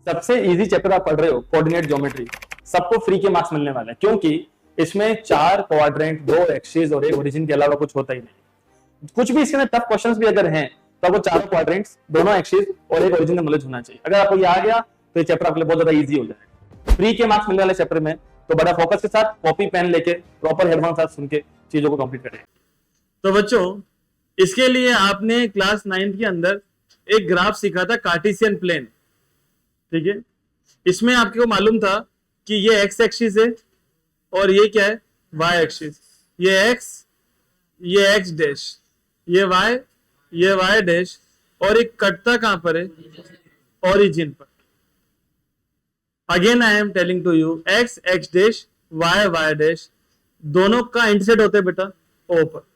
सबसे easy chapter आप पढ़ रहे हो कोऑर्डिनेट ज्योमेट्री, सबको फ्री के मार्क्स मिलने वाले हैं, क्योंकि इसमें 4 क्वाड्रेंट, 2 एक्सिस और एक ओरिजिन के अलावा कुछ होता ही नहीं। कुछ भी इसके अंदर टफ क्वेश्चंस भी अगर हैं तो आपको 4 क्वाड्रेंट्स, दोनों एक्सिस और एक ओरिजिन का नॉलेज होना चाहिए। अगर आपको ये आ गया तो ये चैप्टर आपके लिए बहुत ज्यादा इजी हो जाएगा। फ्री के मार्क्स मिलने वाले चैप्टर में तो बड़ा फोकस के साथ कॉपी पेन लेके प्रॉपर हेडफोन साथ सुन के चीजों को कंप्लीट करें। तो बच्चों, इसके लिए आपने क्लास 9 के अंदर एक ग्राफ सीखा था, कार्टेशियन प्लेन। ठीक है, इसमें आपको मालूम था कि ये एक्स एक्सिस है और ये क्या है, वाई एक्सिस। ये एक्स, ये एक्स डैश, ये वाई डैश, और एक कटता कहां पर है, ओरिजिन पर। Again I am telling to you, X X dash, Y dash, दोनों का इंटरसेक्ट होते हैं बेटा ओ पर।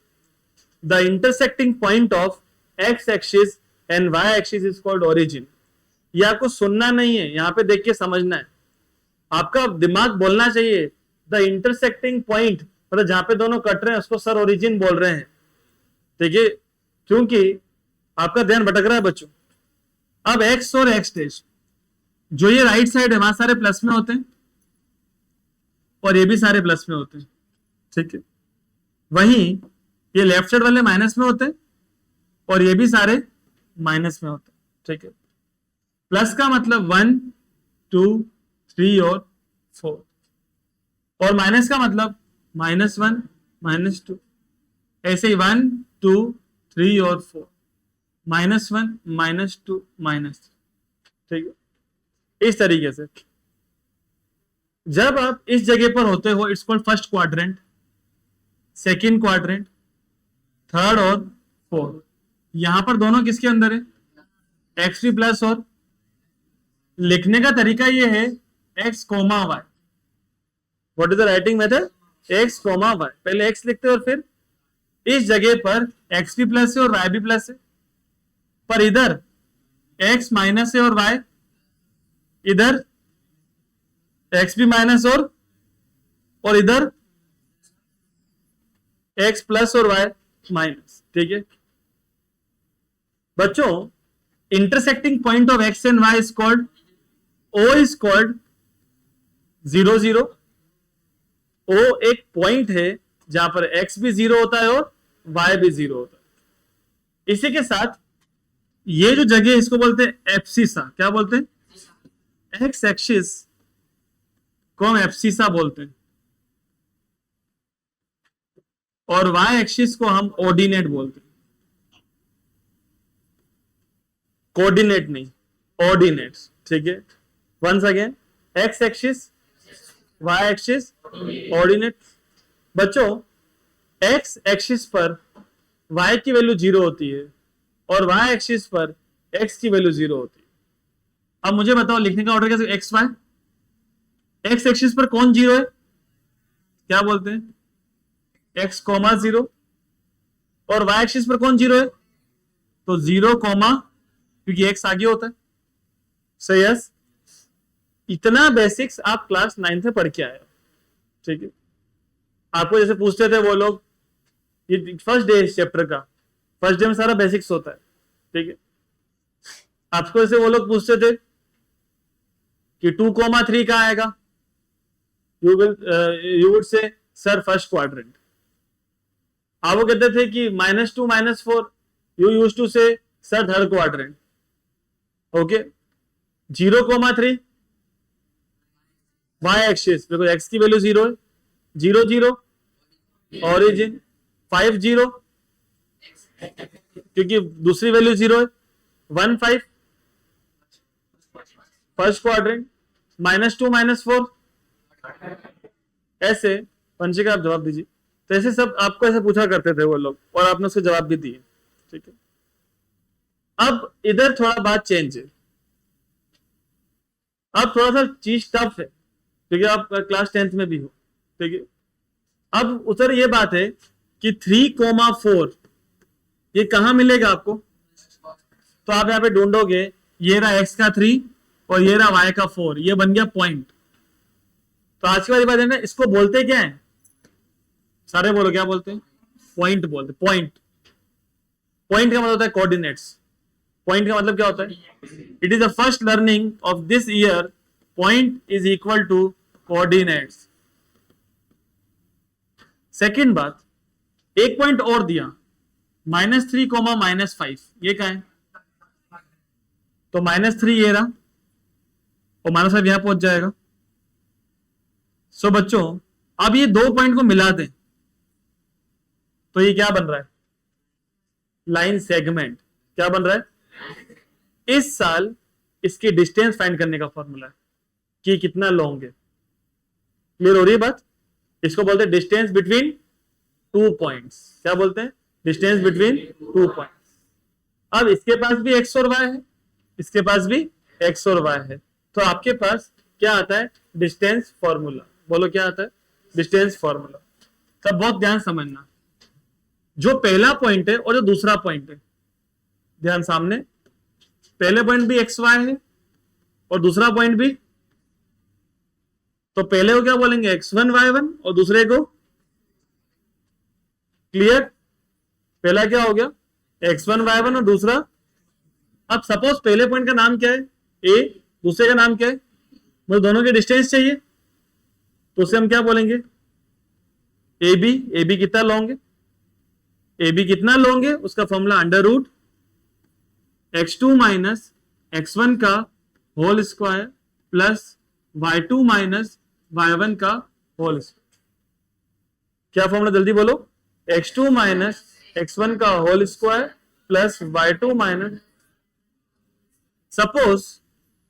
The intersecting point of X axis and Y axis is called origin. ये आपको सुनना नहीं है, यहां पे देख के समझना है। आपका दिमाग बोलना चाहिए द इंटरसेक्टिंग पॉइंट, मतलब जहां पे दोनों कट रहे हैं उसको सर ओरिजिन बोल रहे हैं। ठीक है, क्योंकि आपका ध्यान भटक रहा है बच्चों। अब एक्स और एक्स डैश, जो ये राइट साइड है वहां सारे प्लस में होते हैं और ये भी सारे प्लस में होते हैं। ठीक है, वहीं ये लेफ्ट साइड वाले माइनस में होते हैं और ये भी सारे माइनस में होते हैं। ठीक है, प्लस का मतलब 1 2 3 और 4, और माइनस का मतलब -1 -2, ऐसे ही 1 2 3 और 4, -1 -2 -3। ठीक है, इस तरीके से जब आप इस जगह पर होते हो, it's called first quadrant, second quadrant, third और फोर्थ। यहां पर दोनों किसके अंदर है, एक्स भी प्लस, और लिखने का तरीका ये है X comma Y. What is the writing method, X comma Y. पहले एक्स लिखते हैं और फिर इस जगह पर एक्स भी प्लस है और वाई भी प्लस है, पर इधर एक्स माइनस है और वाई, इधर एक्स भी माइनस और इधर एक्स प्लस और वाई माइनस। ठीक है बच्चों, intersecting point of X and Y is called, O is called 0 0। O एक पॉइंट है जहां पर एक्स भी 0 होता है और वाई भी 0 होता है। इसी के साथ ये जो जगह है इसको बोलते हैं एब्सिसा। क्या बोलते हैं, एक्स एक्सिस को हम एब्सिसा बोलते हैं और वाई एक्सिस को हम ऑर्डिनेट बोलते हैं। कोऑर्डिनेट नहीं, ऑर्डिनेट्स। ठीक है, once again, X axis, Y axis, ordinate. बच्चों, एक्स एक्सिस पर वाई की वैल्यू 0 होती है और वाई एक्सिस पर एक्स की वैल्यू 0 होती है। अब मुझे बताओ लिखने का ऑर्डर कैसे, एक्स वाई। एक्स एक्सिस पर कौन 0 है, क्या बोलते हैं, एक्स कोमा 0, और वाई एक्सिस पर कौन 0 है, तो 0 कोमा, क्योंकि एक्स आगे होता है। सो यस, इतना बेसिक्स आप क्लास 9 में पढ़ के आए हो। ठीक है, आपको जैसे पूछते थे वो लोग, ये फर्स्ट डे इस चैप्टर का, फर्स्ट डे में सारा बेसिक्स होता है। ठीक है, आपको जैसे वो लोग पूछते थे कि 2,3 कहां आएगा, you would say sir first quadrant. आप वो कहते थे कि -2 -4, you use to say sir third quadrant. Okay, 0,3 Y axis, because X की वैल्यू 0 है, 0 0 ऑरिजिन, 5 0 क्योंकि दूसरी वैल्यू 0 है, 1 5 फर्स्ट क्वाड्रेंट, -2 -4, ऐसे। पंचिका आप जवाब दीजिए। तो ऐसे सब आपको ऐसे पूछा करते थे वो लोग और आपने उसके जवाब भी दिए। ठीक है, अब इधर थोड़ा बात चेंज है, अब थोड़ा सा चीज टफ है क्योंकि आप क्लास 10th में भी हो। ठीक है, अब उधर ये बात है कि 3,4 ये कहां मिलेगा आपको, तो आप यहां पे ढूंढोगे, ये रहा x का 3 और ये रहा y का 4, ये बन गया पॉइंट। तो आज की वाली बात है ना, इसको बोलते क्या है, सारे बोलो क्या बोलते हैं, पॉइंट बोलते। पॉइंट, पॉइंट का मतलब होता है कोऑर्डिनेट्स। पॉइंट का मतलब क्या होता है? It is the first learning of this year, point is equal to coordinates. Second बात, एक पॉइंट और दिया, -3, -5, ये क्या है? तो -3 ये रहा और -5 यहां पहुंच जाएगा। सो बच्चों अब ये दो पॉइंट को मिला दें तो ये क्या बन रहा है? Line segment. क्या बन रहा है? इस साल इसकी डिस्टेंस फाइंड करने का फॉर्मूला है कि कितना लॉन्ग है। क्लियर हो रही है बात? इसको बोलते हैं डिस्टेंस बिटवीन टू पॉइंट्स। क्या बोलते हैं? Distance between two points. अब इसके पास भी x और y है, इसके पास भी x और y है, तो आपके पास क्या आता है? Distance formula. बोलो क्या आता है? Distance formula. तब बहुत ध्यान समझना, जो पहला पॉइंट है और जो दूसरा पॉइंट है, ध्यान सामने, पहले पॉइंट भी एक्स वाई है और दूसरा पॉइंट भी, तो पहले को क्या बोलेंगे? x1 y1 और दूसरे को, क्लियर? पहला क्या हो गया? x1 y1 और दूसरा, अब सपोज पहले पॉइंट का नाम क्या है? a, दूसरे का नाम क्या है? मुझे दोनों की डिस्टेंस चाहिए, तो उसे हम क्या बोलेंगे? ab कितना लॉन्ग है? ab कितना लॉन्ग है? उसका फॉर्मूला √x2 माइनस x1 का whole square plus y2 minus y1 का होल स्क्वायर। क्या फॉर्मूला? जल्दी बोलो। x2 माइनस x1 का whole square plus y2 minus, suppose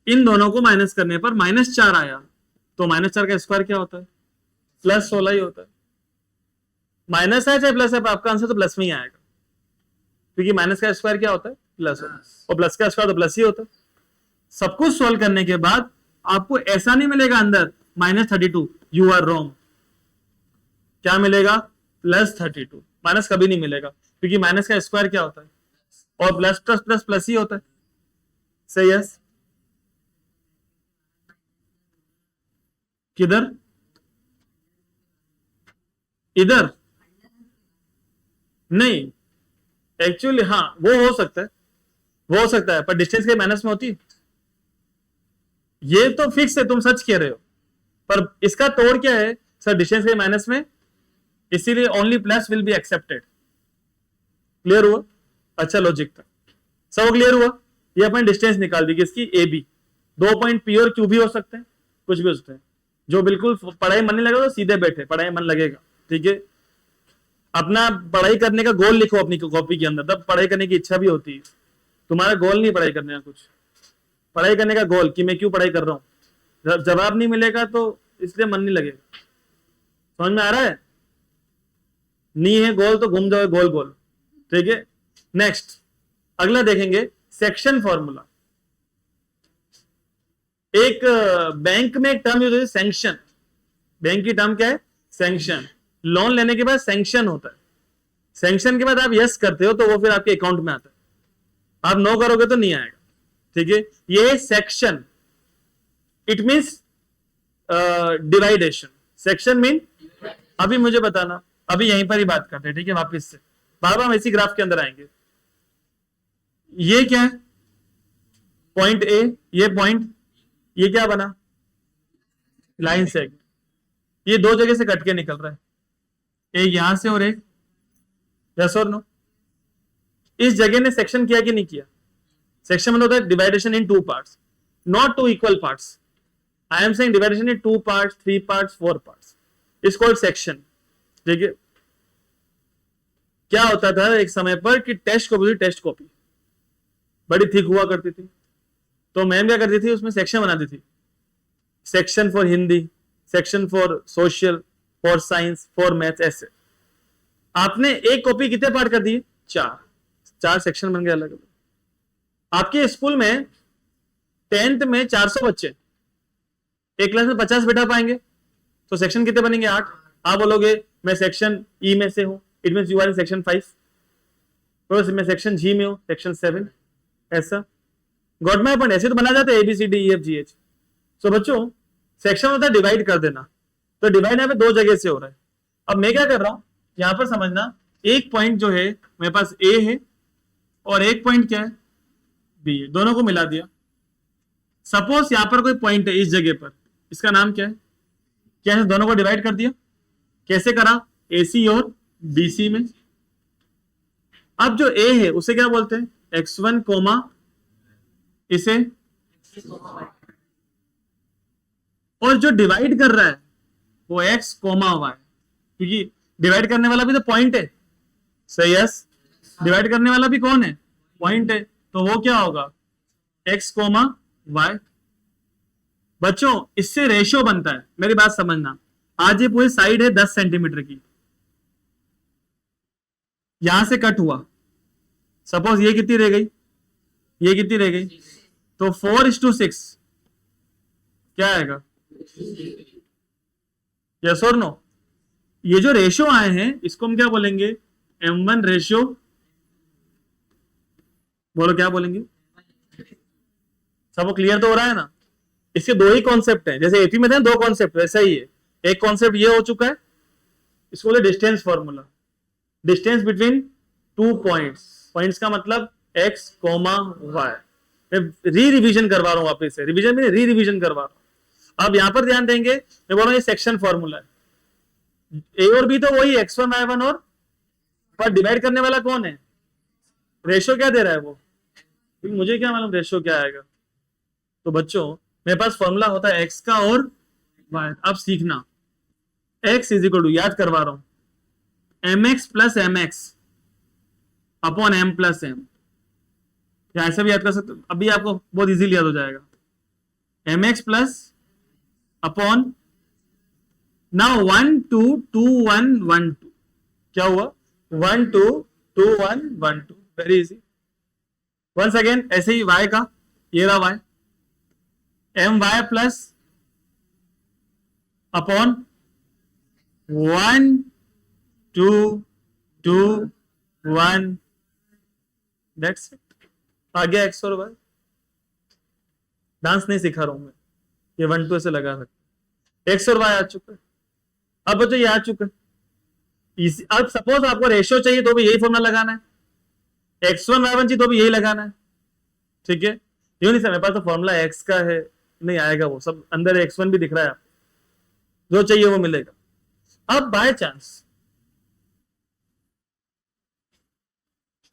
इन दोनों को माइनस करने पर -4 आया, तो -4 का स्क्वायर क्या होता है? +16 ही होता है। माइनस है चाहे प्लस है, आपका आंसर तो प्लस में ही आएगा, क्योंकि माइनस का स्क्वायर क्या होता है? प्लस होता है, और प्लस का स्क्वायर तो प्लस ही होता है। सब कुछ सोल्व करने के बाद आपको ऐसा नहीं मिलेगा अंदर -32, यू आर रॉन्ग। क्या मिलेगा? +32। माइनस कभी नहीं मिलेगा, क्योंकि माइनस का स्क्वायर क्या होता है? और प्लस प्लस प्लस प्लस ही होता है। सही है? किधर? इधर नहीं, एक्चुअली हाँ वो हो सकता है, वो हो सकता है, पर डिस्टेंस के माइनस में होती है। ये तो फिक्स है, तुम सच कह रहे हो, पर इसका तोड़ क्या है? सर डिस्टेंस के माइनस में, इसीलिए only plus will be accepted. Clear हुआ? अच्छा लॉजिक था, सब क्लियर हुआ? ये अपने डिस्टेंस निकाल दी किसकी? A B. दो पॉइंट पी और क्यू भी हो सकते हैं, कुछ भी हो सकते हैं। जो बिल्कुल पढ़ाई मन नहीं लगेगा तो सीधे बैठे, पढ़ाई मन लगेगा, ठीक है? अपना पढ़ाई करने का गोल लिखो अपनी कॉपी के अंदर, तब पढ़ाई करने की इच्छा भी होती है। तुम्हारा गोल नहीं पढ़ाई करने का, कुछ पढ़ाई करने का गोल कि मैं क्यों पढ़ाई कर रहा हूं, जवाब नहीं मिलेगा तो इसलिए मन नहीं लगेगा। समझ में आ रहा है? नहीं है गोल तो घूम जाओ गोल गोल, ठीक है? नेक्स्ट अगला देखेंगे सेक्शन फॉर्मूला। एक बैंक में एक टर्म यूज होती है सैंक्शन। बैंक की टर्म क्या है? सैंक्शन। लोन लेने के बाद सैंक्शन होता है, सैंक्शन के बाद आप यस करते हो तो वो फिर आपके अकाउंट में आता है, आप नो करोगे तो नहीं आएगा, ठीक है? ये section, it means divideation. Section mean, अभी मुझे बताना, अभी यहीं पर ही बात करते हैं, ठीक है? वापस से बार बार हम इसी ग्राफ के अंदर आएंगे। ये क्या है? पॉइंट ए, ये पॉइंट, ये क्या बना? Line segment. ये दो जगह से कट के निकल रहा है, एक यहां से और एक, यस और नो? इस जगह ने सेक्शन किया कि नहीं किया? सेक्शन मतलब होता है divideation in two parts, not two equal parts. I am saying divideation in 2 parts, 3 parts, 4 parts, it's called section, ठीक है? क्या होता था एक समय पर कि टेस्ट कॉपी बड़ी थिक हुआ करती थी, तो मैम क्या करती थी? उसमें सेक्शन बनाती थी, section for Hindi, section for social, for science, for maths, ऐसे। आपने एक कॉपी कितने पार्ट कर दिए? 4 सेक्शन बन गए अलग अलग। आपके स्कूल में 10th में 400 बच्चे, एक क्लास में 50 बैठा पाएंगे, तो सेक्शन कितने बनेंगे? 8। आप बोलोगे मैं सेक्शन ई में से हूं, it means you are in section 5, तो मैं सेक्शन जी में हूं, सेक्शन 7, ऐसा। Got my point? ऐसे तो बना जाते हैं ABCDEFGH। सो बच्चों सेक्शन होता है डिवाइड कर देना, तो डिवाइड यहाँ पे दो जगह से हो रहा है। अब मैं क्या कर रहा हूं यहां पर समझना, एक पॉइंट जो है मेरे पास ए है और एक पॉइंट क्या है? बी ए, दोनों को मिला दिया। सपोज यहां पर कोई पॉइंट है इस जगह पर, इसका नाम क्या है? क्या है? दोनों को डिवाइड कर दिया। कैसे करा? एसी और बीसी में। अब जो ए है उसे क्या बोलते हैं? x1 कोमा इसे, और जो डिवाइड कर रहा है वो x कोमा वाई, क्योंकि डिवाइड करने वाला भी तो पॉइंट है। सही, यस। डिवाइड करने वाला भी कौन है? पॉइंट है। तो वो क्या होगा? x comma Y. बच्चों इससे रेशियो बनता है, मेरी बात समझना। आज ये पूरी साइड है 10 सेंटीमीटर की, यहां से कट हुआ, सपोज ये कितनी रह गई? ये कितनी रह गई? तो 4:6 क्या आएगा? यस और नो? ये जो रेशियो आए हैं इसको हम क्या बोलेंगे? M1 ratio. बोलो क्या बोलेंगे? सबको क्लियर तो हो रहा है ना? इसके दो ही कॉन्सेप्ट हैं, जैसे एपी में थे दो कॉन्सेप्ट, वैसा ही है। एक कॉन्सेप्ट ये हो चुका है, इसको बोले distance formula, distance between two points. Points का मतलब x कोमा y। मैं रिवीजन करवा रहा हूं वापस से, रिवीजन में रिवीजन करवा रहा हूं। अब यहां पर ध्यान देंगे, मैं बोल रहा हूं ये सेक्शन फॉर्मूला है। ए और बी तो वही x1 y1, और पर डिवाइड करने वाला कौन है? रेशियो क्या दे रहा है वो? क्योंकि मुझे क्या मालूम रेशियो क्या आएगा। तो बच्चों मेरे पास फॉर्मूला होता है x का और y। अब सीखना, x इज इक्वल टू, याद करवा रहा हूं, mx plus mx upon m plus m। या ऐसे भी याद कर सकते हो, अभी आपको बहुत इजीली याद हो जाएगा। mx प्लस अपॉन, नाउ 1 2 2 1 1 2, क्या हुआ? 1 2 2 1 1 2, वेरी इजी। वंस अगेन ऐसे ही y का, ये रहा y, my plus upon 1 2 2 1, that's it. आ गया x और y। डांस नहीं सिखा रहा हूं मैं, ये 1 2 ऐसे लगा सकते। x और y आ चुका है। अब बच्चों ये आ चुका है। अब सपोज आपको रेशियो चाहिए तो भी यही फॉर्मूला लगाना है, x1 y1 चाहिए तो भी यही लगाना है। ठीक है, ये नहीं सर मेरे पास तो फॉर्मूला x का है, नहीं आएगा वो सब, अंदर x1 भी दिख रहा है, जो चाहिए वो मिलेगा। अब बाय चांस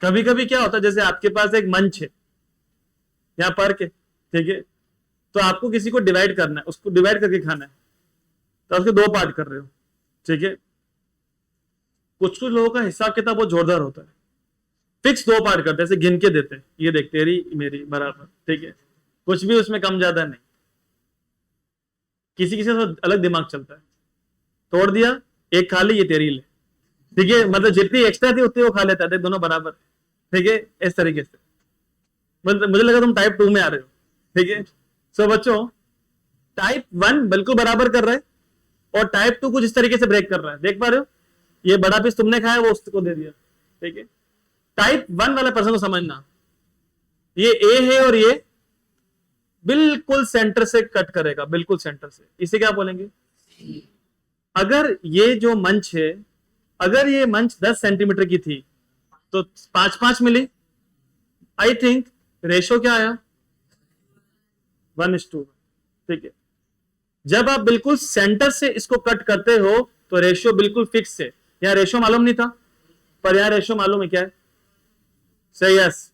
कभी कभी क्या होता है, जैसे आपके पास एक मंच है यहाँ पर के, ठीक है, तो आपको किसी को डिवाइड करना है, उसको डिवाइड करके खाना है, तो उसके दो पार्ट कर रहे हो। ठीक है, कुछ कुछ लोगों का हिसाब किताब बहुत जोरदार होता है, फिक्स दो पार्ट करते हैं, ऐसे गिन के देते हैं, ये देख तेरी मेरी बराबर। ठीक है, कुछ भी उसमें कम ज्यादा नहीं, किसी किसी से अलग दिमाग चलता है। तोड़ दिया, एक खा ली, ये तेरी ले। ठीक है, मतलब जितनी एक्स्ट्रा थी उतनी वो खा लेता है, दोनों बराबर। ठीक है, इस तरीके से। मुझे लगा तुम टाइप 2 में आ रहे हो। ठीक है, सो बच्चों टाइप 1 बिल्कुल बराबर कर रहा है, और टाइप 2 कुछ इस तरीके से ब्रेक कर रहा है, देख पा रहे हो? ये बड़ा पीस तुमने खाया, वो उसको दे दिया। ठीक है, टाइप 1 वाला पर्सन को समझना, ये ए है और ये बिल्कुल सेंटर से कट करेगा, बिल्कुल सेंटर से, इसे क्या बोलेंगे? अगर ये जो मंच है, अगर ये मंच 10 सेंटीमीटर की थी तो 5-5 मिली। आई थिंक रेशो क्या आया? 1:2। ठीक है, जब आप बिल्कुल सेंटर से इसको कट करते हो तो रेशियो बिल्कुल फिक्स है। यहां रेशियो मालूम नहीं था, पर यहां रेशियो मालूम है क्या है? सही, यस।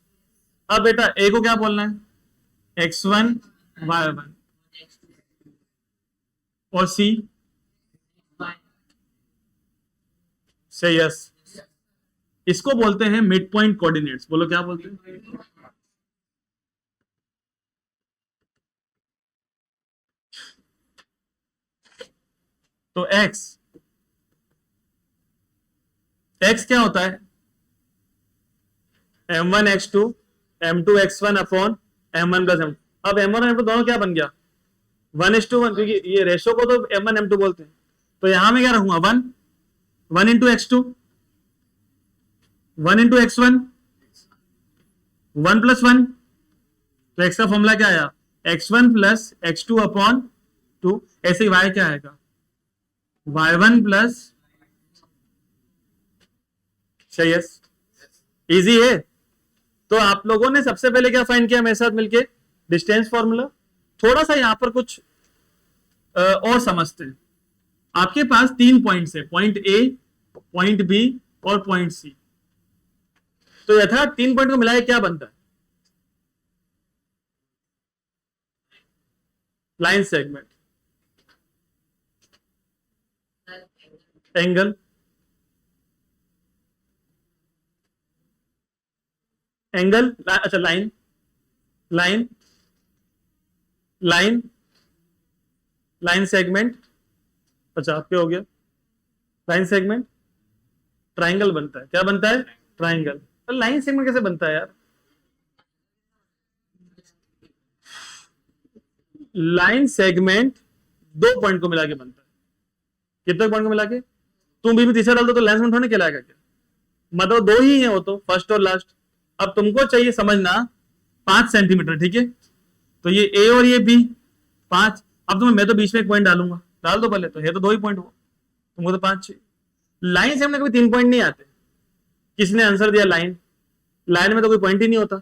अब बेटा ए को क्या बोलना है? x1 y1, और सी से, यस, इसको बोलते हैं मिड पॉइंट कोऑर्डिनेट्स। बोलो क्या बोलते हैं? तो x क्या होता है? m1 x2 m2 x1 upon m1 plus m2। अब m1 और m2 दोनों क्या बन गया? 1:1, क्योंकि ये रेशो को तो m1 m2 बोलते हैं। तो यहां में क्या रखूंगा? 1 into x2, 1 into x1, 1 plus 1। तो x का फॉर्मूला क्या आया? x1 plus x2 upon 2। ऐसे ही y क्या आएगा? y1 प्लस, सही है, इजी है। तो आप लोगों ने सबसे पहले क्या फाइंड किया मेरे साथ मिलके? Distance formula. थोड़ा सा यहां पर कुछ और समझते हैं। आपके पास 3 पॉइंट्स है, पॉइंट ए, पॉइंट बी और पॉइंट सी। तो यथार्थ 3 पॉइंट को मिलाए क्या बनता है? लाइन सेगमेंट, एंगल, एंगल, अच्छा line, line, line, line segment, अच्छा आपके हो गया लाइन सेगमेंट, ट्राइंगल बनता है। क्या बनता है? ट्राइंगल। तो लाइन सेगमेंट कैसे बनता है यार? लाइन सेगमेंट 2 पॉइंट को मिला के बनता है। कितने पॉइंट को मिला के? तुम भी तीसरा डाल दो तो लाइन सेगमेंट होने कहलाएगा क्या? मतलब 2 ही है वो तो, फर्स्ट और लास्ट। अब तुमको चाहिए समझना 5 सेंटीमीटर, ठीक है? तो ये ए और ये बी 5। अब मैं तो बीच में एक पॉइंट डालूंगा, डाल दो पहले, तो ये तो 2 ही पॉइंट हुआ, तुमको तो 5 चाहिए। लाइन से हमने कभी 3 पॉइंट नहीं आते। किसने आंसर दिया? लाइन। लाइन में तो कोई पॉइंट ही नहीं होता।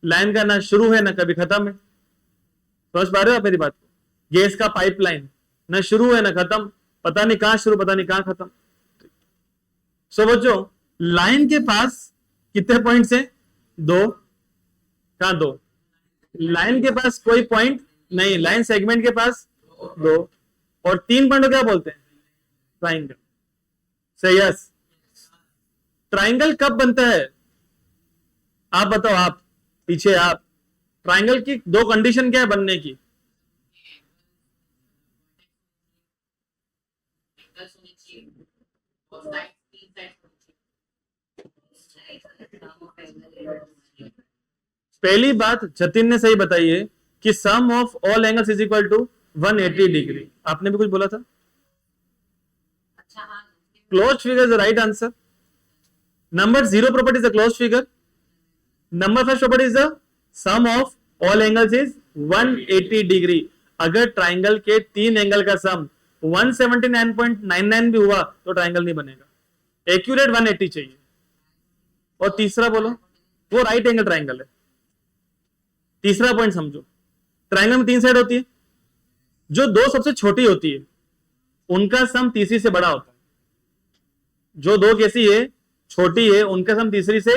लाइन का ना शुरू है ना कभी खत्म है। समझ पा रहे हो आप मेरी बात को? गैस का पाइपलाइन ना शुरू है ना खत्म, पता नहीं कहां शुरू पता नहीं कहां खत्म। सो बच्चों, लाइन के पास कितने पॉइंट्स हैं? 2। कहां 2? लाइन के पास कोई पॉइंट नहीं, लाइन सेगमेंट के पास 2। और 3 पॉइंट को क्या बोलते हैं? ट्राइंगल। सही, यस। ट्राइंगल कब बनता है? आप बताओ, आप पीछे आप। ट्राइंगल की 2 कंडीशन क्या है बनने की? पहली बात जतिन ने सही बताई है कि sum of all angles is equal to 180 degree. आपने भी कुछ बोला था? Close figure is the right answer. Number 0 property is the close figure. Number first property is the sum of all angles is 180 degree. अगर triangle के 3 angle का सम 179.99 भी हुआ तो ट्राइंगल नहीं बनेगा, एक्यूरेट 180 चाहिए। और तीसरा बोलो, वो राइट एंगल ट्राइंगल है। तीसरा पॉइंट समझो, ट्राइंगल में 3 साइड होती है, जो 2 सबसे छोटी होती है उनका सम तीसरी से बड़ा होता है। जो 2 कैसी है? छोटी है, उनका सम तीसरी से।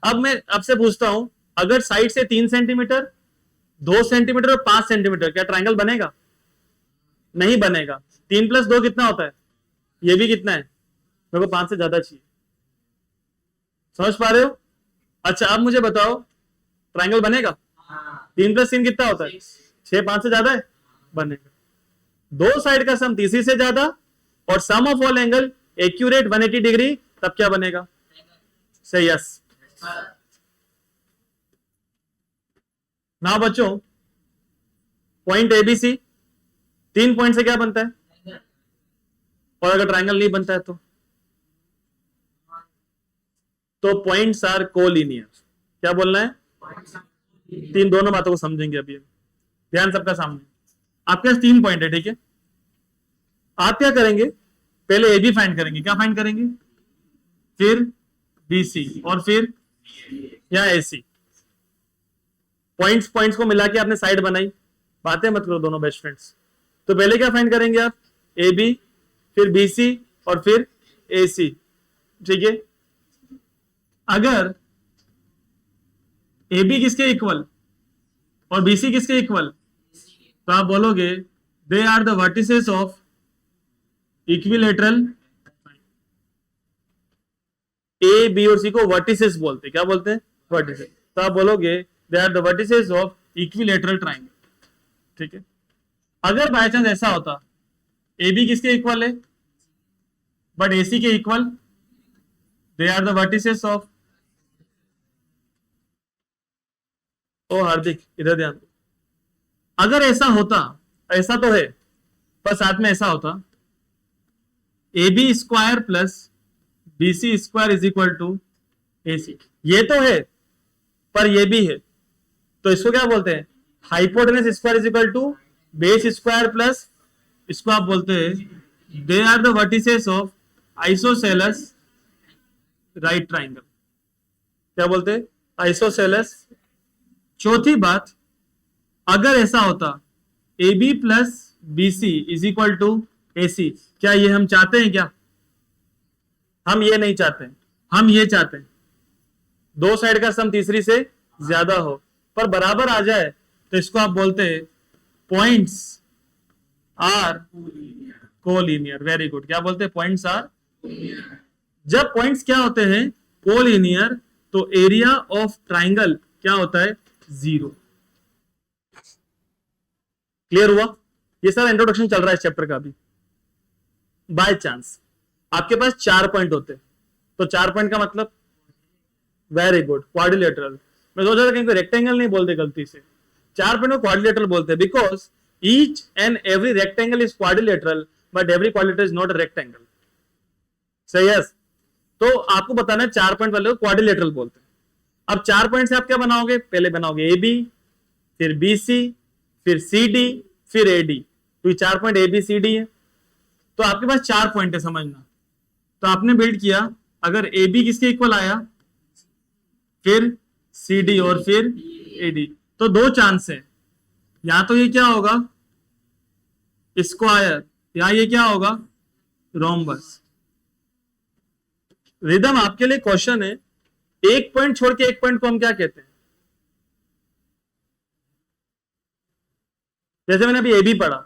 अब मैं आपसे पूछता हूं, अगर साइड से 3 सेंटीमीटर, 2 सेंटीमीटर और 5 सेंटीमीटर, क्या ट्राइंगल बनेगा? नहीं बनेगा। 3 + 2 कितना होता है? ये भी कितना है? मेरे को 5 से ज्यादा चाहिए। समझ पा रहे हो? अच्छा, अब मुझे बताओ ट्राइंगल बनेगा? 3 + 3 कितना होता है? 6। 5 से ज्यादा है? बनेगा। 2 साइड का सम तीसरी से ज्यादा और sum of all angle accurate 180 degree, तब क्या बनेगा? सही, यस। नाउ बच्चों, पॉइंट एबीसी 3 पॉइंट से क्या बनता है? और अगर ट्राइंगल नहीं बनता है तो पॉइंट्स आर कोलिनियर। क्या बोलना है? 3 दोनों बातों को समझेंगे अभी। ध्यान सबका सामने। आपके पास 3 पॉइंट है, ठीक है? आप क्या करेंगे? पहले ए बी फाइंड करेंगे। क्या फाइंड करेंगे? फिर बी सी और फिर या ए सी। पॉइंट्स को मिला के आपने साइड बनाई। बातें मत करो दोनों बेस्ट फ्रेंड्स। तो पहले क्या फाइंड करेंगे आप? ए बी, फिर बी सी और फिर ए सी, ठीक है? अगर ए बी किसके इक्वल और बी सी किसके इक्वल, तो आप बोलोगे they are the vertices of equilateral. A B और सी को वर्टिसेस बोलते हैं। क्या बोलते हैं? वर्टिसेस। तो आप बोलोगे they are the vertices of equilateral triangle, ठीक है? अगर बाय चांस ऐसा होता ए बी किसके इक्वल है बट ए सी के equal, they are the vertices of. ओ हार्दिक, इधर ध्यान दो। अगर ऐसा होता, ऐसा तो है पर साथ में ऐसा होता A B square plus B C square is equal to A C. ये तो है पर ये भी है, तो इसको क्या बोलते हैं? Hypotenuse square is equal to base square plus, इसको आप बोलते हैं they are the vertices of isosceles right triangle. क्या बोलते हैं? आइसोसेलेस। चौथी बात, अगर ऐसा होता A B plus B C is equal to A C, क्या ये हम चाहते हैं? क्या हम ये नहीं चाहते, हम ये चाहते हैं दो साइड का सम तीसरी से ज्यादा हो, पर बराबर आ जाए तो इसको आप बोलते हैं points are collinear. Very good. क्या बोलते हैं? Points are. जब पॉइंट्स क्या होते हैं? कोलिनियर, तो एरिया ऑफ ट्राइंगल क्या होता है? 0। क्लियर हुआ? ये सारा इंट्रोडक्शन चल रहा है इस चैप्टर का भी। बाय चांस आपके पास 4 पॉइंट होते, तो 4 पॉइंट का मतलब? Very good, quadrilateral. मैं सोचा था कहीं कोई रेक्टेंगल नहीं बोलते गलती से। 4 पॉइंट को क्वाड्रिलेटरल बोलते हैं because each and every rectangle is quadrilateral but every quadrilateral is not a rectangle. सही है? तो आपको बताना है 4 पॉइंट वाले को क्वाड्रिलेटरल बोलते हैं। अब 4 पॉइंट से आप क्या बनाओगे? पहले बनाओगे ए बी, फिर बी सी, फिर सी डी, फिर ए डी। तो ये 4 point A B C D है। तो आपके पास 4 पॉइंट है, समझना। तो आपने बिल्ड किया, अगर ए बी किसके इक्वल आया, फिर सी डी और फिर ए डी, तो 2 चांस है। या तो ये क्या होगा? स्क्वायर, या ये क्या होगा? रोम्बस। रिदम आपके लिए क्वेश्चन है, एक पॉइंट छोड़ के एक पॉइंट को हम क्या कहते हैं? जैसे मैंने अभी ए बी पढ़ा,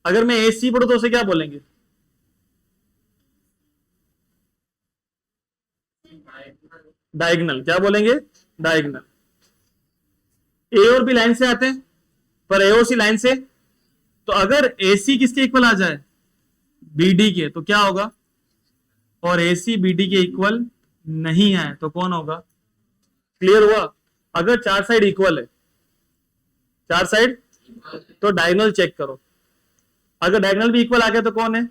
अगर मैं ए सी पढ़ू तो उसे क्या बोलेंगे? डायगोनल। क्या बोलेंगे? डायगोनल। ए और बी लाइन से आते हैं, पर ए और सी लाइन से, तो अगर ए सी किसके इक्वल आ जाए? बी डी के, तो क्या होगा? और ए सी बी डी के इक्वल नहीं आए तो कौन होगा? क्लियर हुआ? अगर 4 साइड इक्वल है, 4 साइड, तो डायगोनल चेक करो। अगर डायगोनल भी इक्वल आ गया तो कौन है?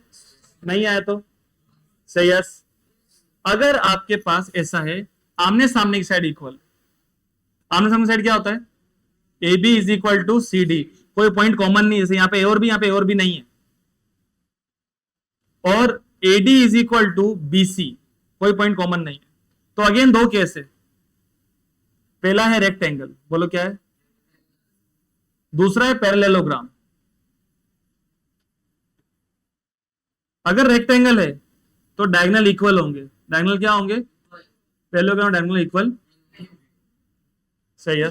नहीं आया तो सही है। अगर आपके पास ऐसा है, आमने सामने की साइड इक्वल, आमने सामने साइड क्या होता है? A B is equal to C D, कोई पॉइंट कॉमन नहीं है, जैसे यहाँ पे ए और बी, यहाँ पे ए और बी नहीं है। और A D is equal to B C, कोई पॉइंट कॉमन नहीं है। तो अगेन 2 केस है। पहला है रेक्टेंगल, बोलो क्या है? दूसरा है पैरेललोग्राम। अगर रेक्टेंगल है तो डायगोनल इक्वल होंगे। डायगोनल क्या होंगे? Parallelogram diagonal equal. सही है।